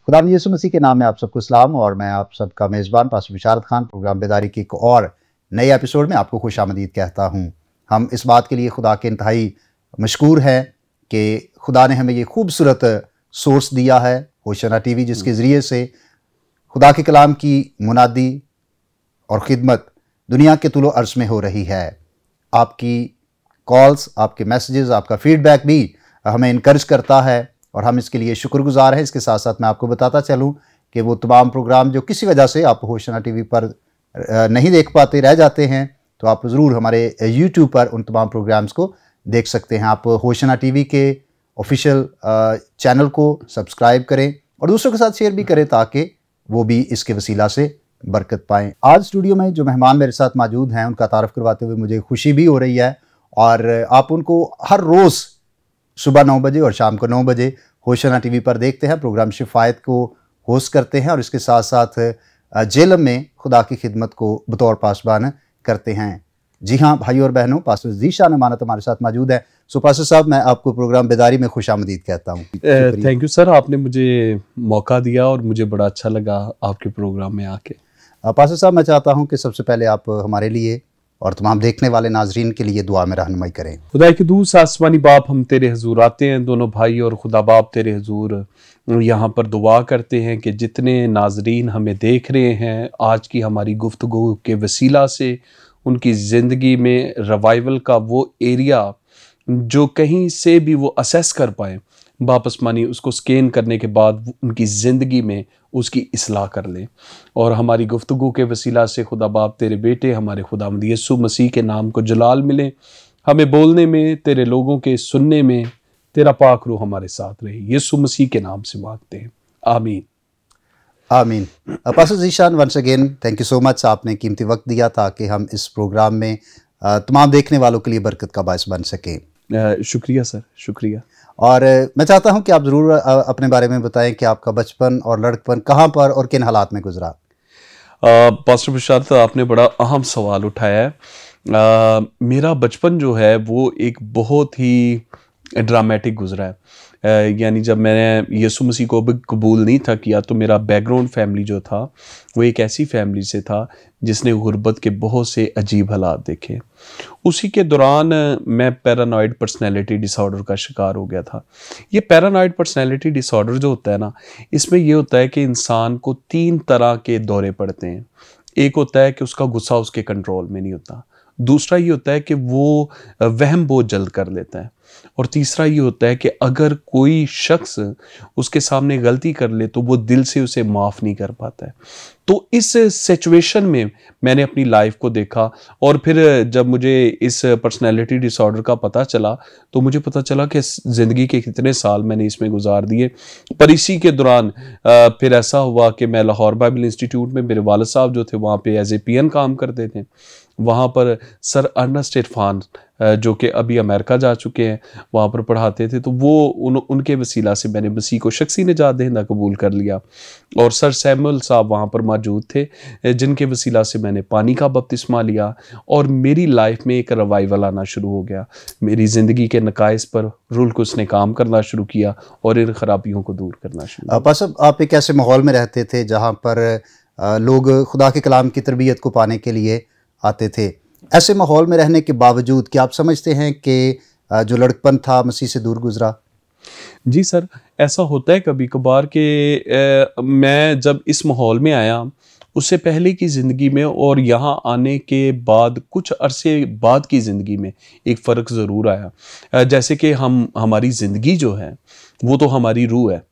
खुदावंद यीशु मसीह के नाम में आप सबको सलाम और मैं आप सबका मेज़बान पास्टर बिशारत खान प्रोग्राम बेदारी की एक और नए एपिसोड में आपको खुशामदीद कहता हूँ। हम इस बात के लिए खुदा के इंतहाई मशकूर हैं कि खुदा ने हमें ये खूबसूरत सोर्स दिया है होशना टीवी, जिसके ज़रिए से खुदा के कलाम की मुनादी और ख़िदमत दुनिया के तुलो अर्ज़ में हो रही है। आपकी कॉल्स, आपके मैसेजेस, आपका फीडबैक भी हमें इनकरेज करता है और हम इसके लिए शुक्रगुजार हैं। इसके साथ साथ मैं आपको बताता चलूं कि वो तमाम प्रोग्राम जो किसी वजह से आप होशना टीवी पर नहीं देख पाते, रह जाते हैं, तो आप ज़रूर हमारे यूट्यूब पर उन तमाम प्रोग्राम्स को देख सकते हैं। आप होशना टीवी के ऑफिशियल चैनल को सब्सक्राइब करें और दूसरों के साथ शेयर भी करें ताकि वो भी इसके वसीला से बरकत पाएँ। आज स्टूडियो में जो मेहमान मेरे साथ मौजूद हैं उनका तारफ़ करवाते हुए मुझे खुशी भी हो रही है और आप उनको हर रोज़ सुबह 9 बजे और शाम को 9 बजे होशना टीवी पर देखते हैं। प्रोग्राम शिफायत को होस्ट करते हैं और इसके साथ साथ जेलम में खुदा की खिदमत को बतौर पासबान करते हैं। जी हाँ भाइयों और बहनों, पास्टर ज़ीशान अमानत हमारे साथ मौजूद है। सो पास्टर साहब, मैं आपको प्रोग्राम बेदारी में खुशामदीद कहता हूँ। थैंक यू सर, आपने मुझे मौका दिया और मुझे बड़ा अच्छा लगा आपके प्रोग्राम में आके। पास्टर साहब, मैं चाहता हूँ कि सबसे पहले आप हमारे लिए और तमाम देखने वाले नाजरीन के लिए दुआ में रहनुमाई करें। खुदा के दूस आसमानी बाप, हम तेरे हुजूर आते हैं, दोनों भाई और खुदा बाप तेरे हुजूर यहाँ पर दुआ करते हैं कि जितने नाजरीन हमें देख रहे हैं आज की हमारी गुफ्तगू के वसीला से उनकी ज़िंदगी में रिवाइवल का वो एरिया जो कहीं से भी वो असेस कर पाएँ, वापस मानी उसको स्कैन करने के बाद उनकी ज़िंदगी में उसकी इस्लाह कर लें। और हमारी गुफ्तगू के वसीला से खुदा बाप तेरे बेटे हमारे खुदावंद यीशु मसीह के नाम को जलाल मिले। हमें बोलने में, तेरे लोगों के सुनने में तेरा पाक रूह हमारे साथ रहे। यीशु मसीह के नाम से मांगते हैं, आमीन आमीन। Pastor Zeeshan, once again thank you so much. आपने कीमती वक्त दिया ताकि हम इस प्रोग्राम में तमाम देखने वालों के लिए बरकत का बायस बन सकें। शुक्रिया सर, शुक्रिया। और मैं चाहता हूं कि आप ज़रूर अपने बारे में बताएं कि आपका बचपन और लड़कपन कहां पर और किन हालात में गुजरा। पास्टर बिशारत, आपने बड़ा अहम सवाल उठाया है। मेरा बचपन जो है वो एक बहुत ही ड्रामेटिक गुजरा है। यानी जब मैंने यीशु मसीह को भी कबूल नहीं था किया तो मेरा बैकग्राउंड फैमिली जो था वो एक ऐसी फैमिली से था जिसने गुर्बत के बहुत से अजीब हालात देखे। उसी के दौरान मैं पैरानॉइड पर्सनैलिटी डिसऑर्डर का शिकार हो गया था। ये पैरानॉइड पर्सनैलिटी डिसऑर्डर जो होता है ना, इसमें ये होता है कि इंसान को 3 तरह के दौरे पड़ते हैं। एक होता है कि उसका गुस्सा उसके कंट्रोल में नहीं होता, दूसरा ये होता है कि वो वहम बहुत जल्द कर लेता है, और तीसरा ये होता है कि अगर कोई शख्स उसके सामने गलती कर ले तो वो दिल से उसे माफ़ नहीं कर पाता है। तो इस सिचुएशन में मैंने अपनी लाइफ को देखा और फिर जब मुझे इस पर्सनैलिटी डिसऑर्डर का पता चला तो मुझे पता चला कि ज़िंदगी के कितने साल मैंने इसमें गुजार दिए। पर इसी के दौरान फिर ऐसा हुआ कि मैं लाहौर बाइबल इंस्टीट्यूट में, मेरे वालिद साहब जो थे वहाँ पे एज ए पीएन काम करते थे। वहाँ पर सर अर्नेस्ट इरफान जो कि अभी अमेरिका जा चुके हैं, वहाँ पर पढ़ाते थे। तो वो उनके वसीला से मैंने मसीह को शख्सी निजात दहिंदा कबूल कर लिया। और सर सैमुअल साहब वहाँ पर मौजूद थे जिनके वसीला से मैंने पानी का बपतिस्मा लिया और मेरी लाइफ में एक रिवाइवल आना शुरू हो गया। मेरी ज़िंदगी के नकाइस पर रूल कुछ ने काम करना शुरू किया और इन खराबियों को दूर करना शुरू किया। आप एक ऐसे माहौल में रहते थे जहाँ पर लोग खुदा के कलाम की तरबियत को पाने के लिए आते थे। ऐसे माहौल में रहने के बावजूद क्या आप समझते हैं कि जो लड़कपन था मसीह से दूर गुजरा? जी सर, ऐसा होता है कभी कभार कि मैं जब इस माहौल में आया उससे पहले की ज़िंदगी में और यहाँ आने के बाद कुछ अरसे बाद की ज़िंदगी में एक फ़र्क ज़रूर आया। जैसे कि हमारी ज़िंदगी जो है वो तो हमारी रूह है,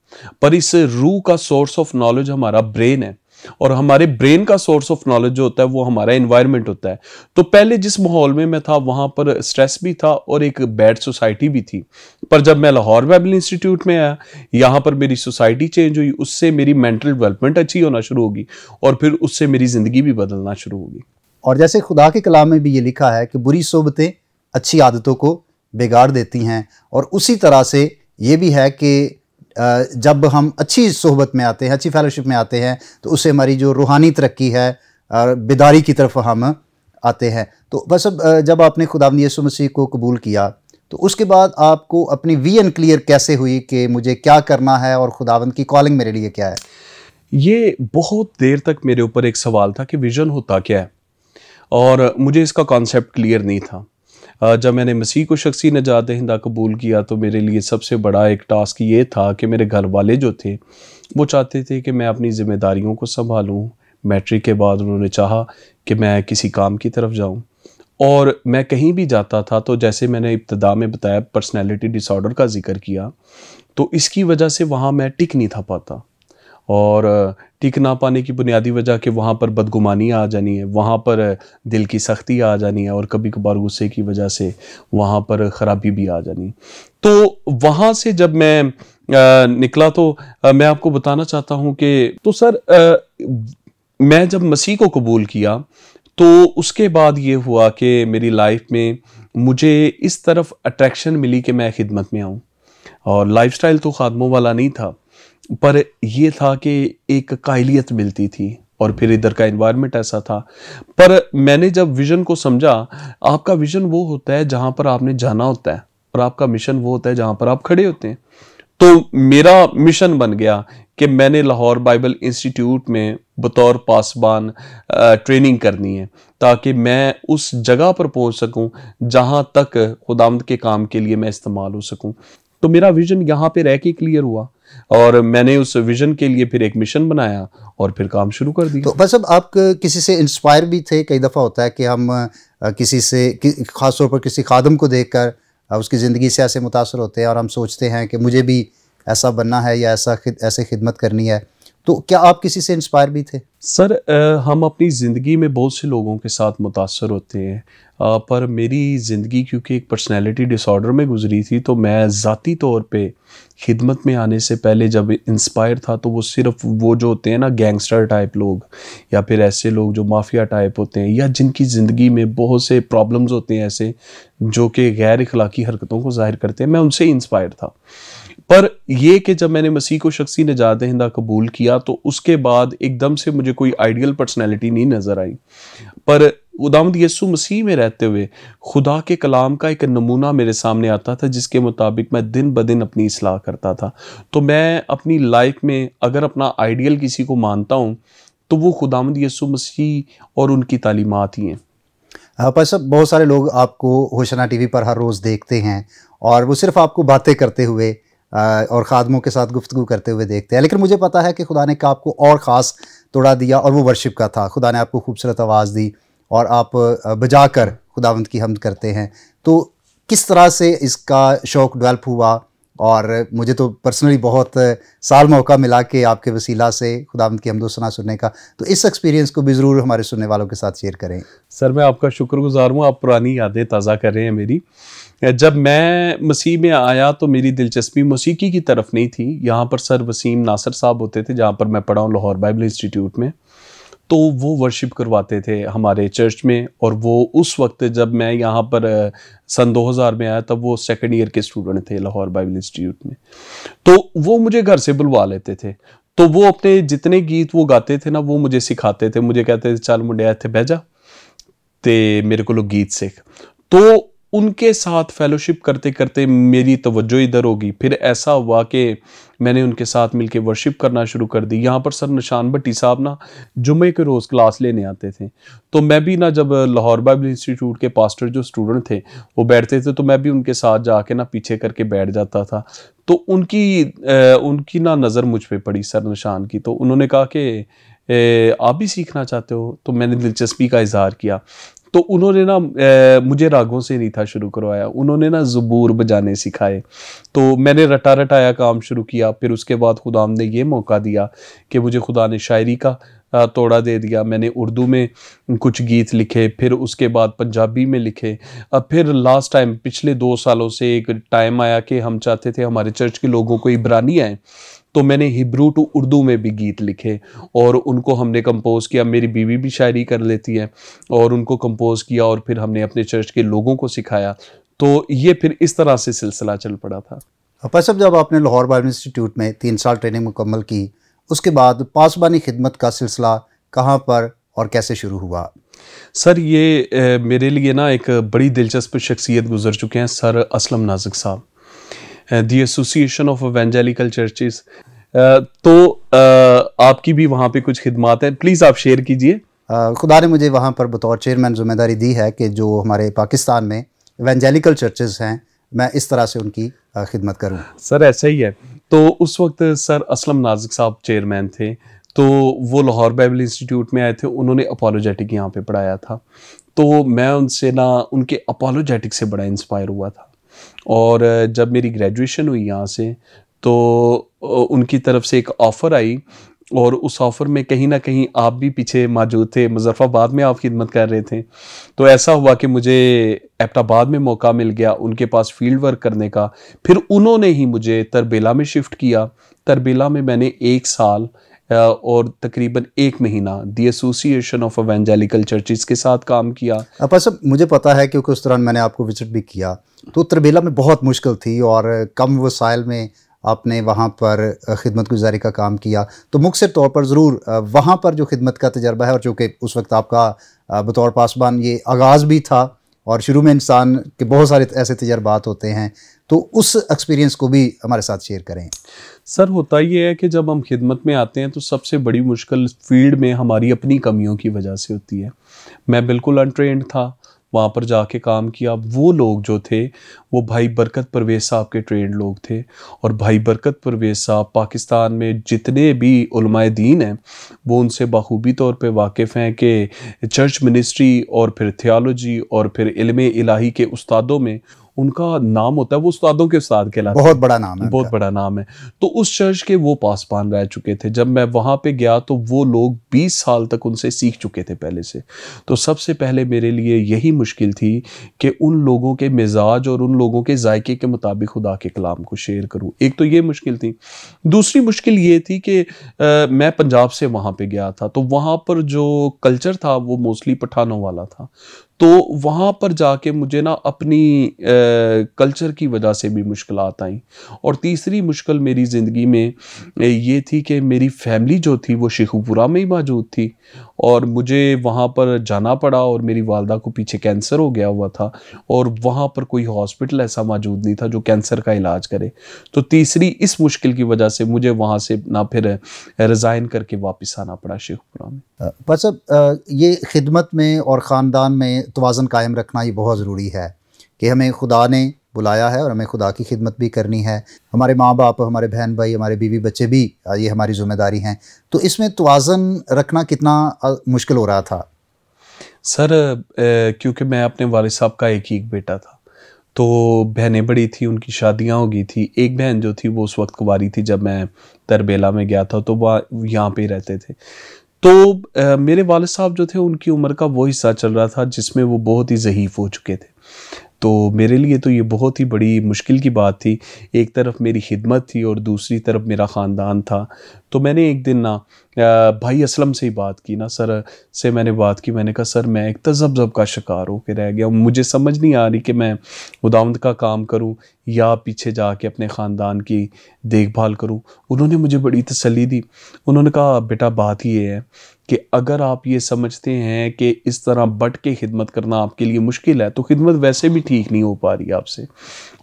पर इस रूह का सोर्स ऑफ नॉलेज हमारा ब्रेन है और हमारे ब्रेन का सोर्स ऑफ नॉलेज जो होता है वो हमारा एनवायरनमेंट होता है। तो पहले जिस माहौल में मैं था वहाँ पर स्ट्रेस भी था और एक बैड सोसाइटी भी थी। पर जब मैं लाहौर बाइबल इंस्टीट्यूट में आया, यहाँ पर मेरी सोसाइटी चेंज हुई, उससे मेरी मेंटल डेवलपमेंट अच्छी होना शुरू होगी और फिर उससे मेरी ज़िंदगी भी बदलना शुरू होगी। और जैसे खुदा के कलाम में भी ये लिखा है कि बुरी सोबतें अच्छी आदतों को बिगाड़ देती हैं, और उसी तरह से ये भी है कि जब हम अच्छी सोहबत में आते हैं, अच्छी फेलोशिप में आते हैं, तो उससे हमारी जो रूहानी तरक्की है, बेदारी की तरफ हम आते हैं। तो बस अब जब आपने खुदावंद यीशु मसीह को कबूल किया तो उसके बाद आपको अपनी विजन क्लियर कैसे हुई कि मुझे क्या करना है और खुदावंद की कॉलिंग मेरे लिए क्या है? ये बहुत देर तक मेरे ऊपर एक सवाल था कि विजन होता क्या है, और मुझे इसका कॉन्सेप्ट क्लियर नहीं था। जब मैंने मसीह को शख्सी नजात दहिंदा कबूल किया तो मेरे लिए सबसे बड़ा एक टास्क ये था कि मेरे घर वाले जो थे वो चाहते थे कि मैं अपनी ज़िम्मेदारियों को संभालूं। मैट्रिक के बाद उन्होंने चाहा कि मैं किसी काम की तरफ जाऊं, और मैं कहीं भी जाता था तो जैसे मैंने इब्तिदा में बताया पर्सनैलिटी डिसऑर्डर का जिक्र किया, तो इसकी वजह से वहाँ मैं टिक नहीं था पाता। और टिक ना पाने की बुनियादी वजह कि वहाँ पर बदगुमानी आ जानी है, वहाँ पर दिल की सख्ती आ जानी है, और कभी कभार गुस्से की वजह से वहाँ पर ख़राबी भी आ जानी। तो वहाँ से जब मैं निकला तो मैं आपको बताना चाहता हूँ कि तो सर मैं जब मसीह को कबूल किया तो उसके बाद ये हुआ कि मेरी लाइफ में मुझे इस तरफ अट्रैक्शन मिली कि मैं खिदमत में आऊँ। और लाइफस्टाइल तो खादमों वाला नहीं था, पर ये था कि एक कायलियत मिलती थी, और फिर इधर का एनवायरनमेंट ऐसा था। पर मैंने जब विजन को समझा, आपका विजन वो होता है जहाँ पर आपने जाना होता है, और आपका मिशन वो होता है जहाँ पर आप खड़े होते हैं। तो मेरा मिशन बन गया कि मैंने लाहौर बाइबल इंस्टीट्यूट में बतौर पासबान ट्रेनिंग करनी है, ताकि मैं उस जगह पर पहुंच सकूं जहां तक खुदावंद के काम के लिए मैं इस्तेमाल हो सकूं। तो मेरा विजन यहाँ पे रह के क्लियर हुआ, और मैंने उस विजन के लिए फिर एक मिशन बनाया और फिर काम शुरू कर दिया। तो बस अब आप किसी से इंस्पायर भी थे? कई दफ़ा होता है कि हम किसी से ख़ास तौर पर किसी खादम को देखकर उसकी ज़िंदगी से ऐसे मुतासर होते हैं और हम सोचते हैं कि मुझे भी ऐसा बनना है या ऐसे खिदमत करनी है। तो क्या आप किसी से इंस्पायर भी थे? सर हम अपनी ज़िंदगी में बहुत से लोगों के साथ मुतासर होते हैं, पर मेरी ज़िंदगी क्योंकि एक पर्सनैलिटी डिसऑर्डर में गुजरी थी, तो मैं ज़ाती तौर पे खिदमत में आने से पहले जब इंस्पायर था तो वो सिर्फ वो जो होते हैं ना गैंगस्टर टाइप लोग, या फिर ऐसे लोग जो माफिया टाइप होते हैं, या जिनकी ज़िंदगी में बहुत से प्रॉब्लम्स होते हैं ऐसे जो कि गैर इखलाकी हरकतों को जाहिर करते हैं, मैं उनसे इंस्पायर था। पर ये कि जब मैंने मसीह को शख्सी निजात दहिंदा कबूल किया तो उसके बाद एकदम से मुझे कोई आइडियल पर्सनैलिटी नहीं नज़र आई, पर खुदावंद यीशु मसीह में रहते हुए खुदा के कलाम का एक नमूना मेरे सामने आता था जिसके मुताबिक मैं दिन ब दिन अपनी इस्लाह करता था। तो मैं अपनी लाइफ में अगर अपना आइडियल किसी को मानता हूँ तो वो खुदावंद यीशु मसीह और उनकी तालीमात ही हैं। पर सब बहुत सारे लोग आपको होशना टीवी पर हर रोज़ देखते हैं और वो सिर्फ आपको बातें करते हुए और खादमों के साथ गुफ्तगू करते हुए देखते हैं, लेकिन मुझे पता है कि खुदा ने का आपको और ख़ास तोड़ा दिया और वो वर्शिप का था। खुदा ने आपको खूबसूरत आवाज़ दी और आप बजा कर खुदावंद की हम्द करते हैं। तो किस तरह से इसका शौक़ डेवलप हुआ? और मुझे तो पर्सनली बहुत साल मौका मिला कि आपके वसीला से खुदावंद की हम्द सना सुनने का, तो इस एक्सपीरियंस को भी ज़रूर हमारे सुनने वालों के साथ शेयर करें। सर मैं आपका शुक्रगुजार हूँ, आप पुरानी यादें ताज़ा कर रहे हैं मेरी। जब मैं मसीह में आया तो मेरी दिलचस्पी मौसीकी की तरफ नहीं थी। यहाँ पर सर वसीम नासर साहब होते थे जहाँ पर मैं पढ़ा हूँ लाहौर बाइबल इंस्टीट्यूट में, तो वो वर्शिप करवाते थे हमारे चर्च में। और वो उस वक्त जब मैं यहाँ पर सन 2000 में आया तब वो सेकंड ईयर के स्टूडेंट थे लाहौर बाइबल इंस्टीट्यूट में। तो वो मुझे घर से बुलवा लेते थे, तो वो अपने जितने गीत वो गाते थे ना वो मुझे सिखाते थे। मुझे कहते थे चल मुंडिया इत्थे बह जा ते मेरे को लोग गीत सीख। तो उनके साथ फेलोशिप करते करते मेरी तवज्जो इधर होगी। फिर ऐसा हुआ कि मैंने उनके साथ मिलके वर्शिप करना शुरू कर दी। यहाँ पर सर निशान भट्टी साहब ना जुम्मे के रोज़ क्लास लेने आते थे, तो मैं भी ना जब लाहौर बाइबल इंस्टीट्यूट के पास्टर जो स्टूडेंट थे वो बैठते थे तो मैं भी उनके साथ जाके ना पीछे करके बैठ जाता था। तो उनकी ना नज़र मुझ पर पड़ी सर निशान की, तो उन्होंने कहा कि आप भी सीखना चाहते हो? तो मैंने दिलचस्पी का इजहार किया। तो उन्होंने ना मुझे रागों से नहीं था शुरू करवाया, उन्होंने ना ज़बूर बजाने सिखाए। तो मैंने रटा रटाया काम शुरू किया। फिर उसके बाद खुदा ने ये मौका दिया कि मुझे खुदा ने शायरी का तोड़ा दे दिया। मैंने उर्दू में कुछ गीत लिखे, फिर उसके बाद पंजाबी में लिखे। अब फिर लास्ट टाइम पिछले 2 सालों से एक टाइम आया कि हम चाहते थे हमारे चर्च के लोगों को इब्रानी आए, तो मैंने हिब्रू टू उर्दू में भी गीत लिखे और उनको हमने कंपोज़ किया। मेरी बीवी भी शायरी कर लेती है और उनको कंपोज़ किया और फिर हमने अपने चर्च के लोगों को सिखाया। तो ये फिर इस तरह से सिलसिला चल पड़ा था। अपर साहब, जब आपने लाहौर बाइबल इंस्टीट्यूट में 3 साल ट्रेनिंग मुकम्मल की, उसके बाद पासबानी खिदमत का सिलसिला कहाँ पर और कैसे शुरू हुआ? सर ये मेरे लिए ना एक बड़ी दिलचस्प शख्सियत गुजर चुके हैं, सर असलम नाज़िक साहब, दी एसोसिएशन ऑफ एवेंजेलिकल चर्चेस। तो आपकी भी वहाँ पे कुछ खिदमात हैं, प्लीज़ आप शेयर कीजिए। खुदा ने मुझे वहाँ पर बतौर चेयरमैन ज़िम्मेदारी दी है कि जो हमारे पाकिस्तान में एवेंजेलिकल चर्चेस हैं, मैं इस तरह से उनकी खिदमत करूँ। सर ऐसा ही है। तो उस वक्त सर असलम नाज़िक साहब चेयरमैन थे, तो वो लाहौर बाइबल इंस्टीट्यूट में आए थे, उन्होंने अपोलोजेटिक यहाँ पे पढ़ाया था। तो मैं उनसे ना उनके अपोलोजेटिक से बड़ा इंस्पायर हुआ था। और जब मेरी ग्रेजुएशन हुई यहाँ से, तो उनकी तरफ से एक ऑफ़र आई, और उस ऑफ़र में कहीं ना कहीं आप भी पीछे मौजूद थे, मुजफ्फराबाद में आप खिदमत कर रहे थे। तो ऐसा हुआ कि मुझे एबटाबाद में मौका मिल गया उनके पास फील्ड वर्क करने का। फिर उन्होंने ही मुझे तरबेला में शिफ्ट किया। तरबेला में मैंने 1 साल और तकरीबन 1 महीना दी एसोसिएशन ऑफ एवेंजेलिकल चर्चेस के साथ काम किया। अब सब मुझे पता है क्योंकि उस दौरान मैंने आपको विजिट भी किया, तो तरबेला में बहुत मुश्किल थी और कम वसाइल में आपने वहाँ पर खिदमत गुजारी का काम किया। तो मुख्तसर तौर पर ज़रूर वहाँ पर जो खिदमत का तजर्बा है, और चूँकि उस वक्त आपका बतौर पासबान ये आगाज़ भी था और शुरू में इंसान के बहुत सारे ऐसे तजर्बात होते हैं, तो उस एक्सपीरियंस को भी हमारे साथ शेयर करें। सर होता ये है कि जब हम खिदमत में आते हैं तो सबसे बड़ी मुश्किल फील्ड में हमारी अपनी कमियों की वजह से होती है। मैं बिल्कुल अनट्रेंड था, वहाँ पर जाके काम किया। वो लोग जो थे वो भाई बरकत परवेज़ साहब के ट्रेंड लोग थे, और भाई बरकत परवेज़ साहब पाकिस्तान में जितने भी उलमाए दीन हैं वो उनसे बखूबी तौर पे वाकिफ़ हैं कि चर्च मिनिस्ट्री और फिर थियोलॉजी और फिर इल्मे इलाही के उस्तादों में उनका नाम होता है, वो उस्तादों के उस्ताद कहलाते हैं। बहुत बड़ा नाम है, बहुत बड़ा नाम है। तो उस चर्च के वो पासबान रह चुके थे। जब मैं वहाँ पे गया तो वो लोग 20 साल तक उनसे सीख चुके थे पहले से। तो सबसे पहले मेरे लिए यही मुश्किल थी कि उन लोगों के मिजाज और उन लोगों के जायके के मुताबिक खुदा के कलाम को शेयर करूँ। एक तो ये मुश्किल थी। दूसरी मुश्किल ये थी कि मैं पंजाब से वहाँ पे गया था, तो वहाँ पर जो कल्चर था वो मोस्टली पठानों वाला था। तो वहाँ पर जाके मुझे ना अपनी कल्चर की वजह से भी मुश्किलात आई। और तीसरी मुश्किल मेरी ज़िंदगी में ये थी कि मेरी फैमिली जो थी वो शेखुपुरा में ही मौजूद थी, और मुझे वहाँ पर जाना पड़ा, और मेरी वालदा को पीछे कैंसर हो गया हुआ था, और वहाँ पर कोई हॉस्पिटल ऐसा मौजूद नहीं था जो कैंसर का इलाज करे। तो तीसरी इस मुश्किल की वजह से मुझे वहाँ से ना फिर रिज़ाइन करके वापस आना पड़ा शेखुपुरा में। बस अब ये खिदमत में और ख़ानदान में तवाज़ुन कायम रखना ये बहुत ज़रूरी है कि हमें खुदा ने बुलाया है और हमें खुदा की खिदमत भी करनी है। हमारे माँ बाप, हमारे बहन भाई, हमारे बीवी बच्चे भी ये हमारी ज़िम्मेदारी हैं। तो इसमें तवाज़ुन रखना कितना मुश्किल हो रहा था? सर क्योंकि मैं अपने वालिद साहब का एक बेटा था, तो बहनें बड़ी थी, उनकी शादियां हो गई थी। एक बहन जो थी वो उस वक्त कुंवारी थी जब मैं तरबेला में गया था, तो वह यहाँ पे रहते थे। तो मेरे वालिद साहब जो थे उनकी उम्र का वो हिस्सा चल रहा था जिसमें वो बहुत ही ज़ईफ़ हो चुके थे। तो मेरे लिए तो ये बहुत ही बड़ी मुश्किल की बात थी। एक तरफ मेरी खिदमत थी और दूसरी तरफ मेरा ख़ानदान था। तो मैंने एक दिन ना भाई असलम से ही बात की ना, सर से मैंने बात की। मैंने कहा सर मैं एक तज़ब्ज़ुब का शिकार होकर रह गया, मुझे समझ नहीं आ रही कि मैं खुदावंद का काम करूं या पीछे जाके अपने ख़ानदान की देखभाल करूं। उन्होंने मुझे बड़ी तसल्ली दी। उन्होंने कहा बेटा बात ये है कि अगर आप ये समझते हैं कि इस तरह बट के खिदमत करना आपके लिए मुश्किल है, तो खिदमत वैसे भी ठीक नहीं हो पा रही आपसे,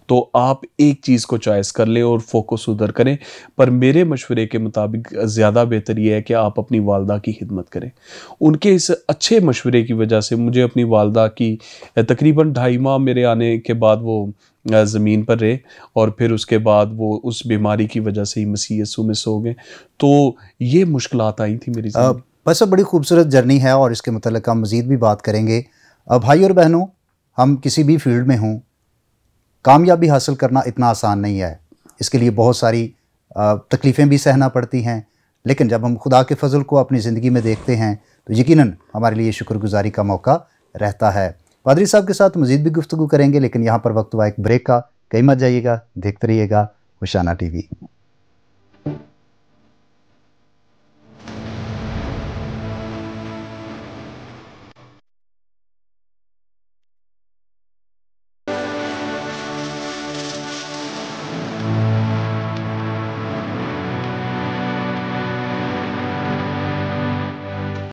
तो आप एक चीज़ को चॉइस कर लें और फोकस उधर करें। पर मेरे मशवरे के मुताबिक ज़्यादा बेहतर ये है कि आप अपनी वालदा की खिदमत करें। उनके इस अच्छे मशवरे की वजह से मुझे अपनी वालदा की तकरीबन 2.5 माह मेरे आने के बाद वो ज़मीन पर रहे, और फिर उसके बाद वो उस बीमारी की वजह से ही मसीह यीशु में सो गए। तो ये मुश्किलात आई थी मेरी ज़िंदगी। बस अब बड़ी खूबसूरत जर्नी है और इसके मतलब हम मज़ीद भी बात करेंगे। भाई और बहनों, हम किसी भी फील्ड में हों, कामयाबी हासिल करना इतना आसान नहीं है। इसके लिए बहुत सारी तकलीफ़ें भी सहना पड़ती हैं, लेकिन जब हम खुदा के फजल को अपनी ज़िंदगी में देखते हैं तो यकीनन हमारे लिए शुक्रगुजारी का मौका रहता है। पादरी साहब के साथ मज़ीद भी गुफ्तगू करेंगे, लेकिन यहाँ पर वक्त हुआ एक ब्रेक का। कहीं मत जाइएगा, देखते रहिएगा होशाना टीवी।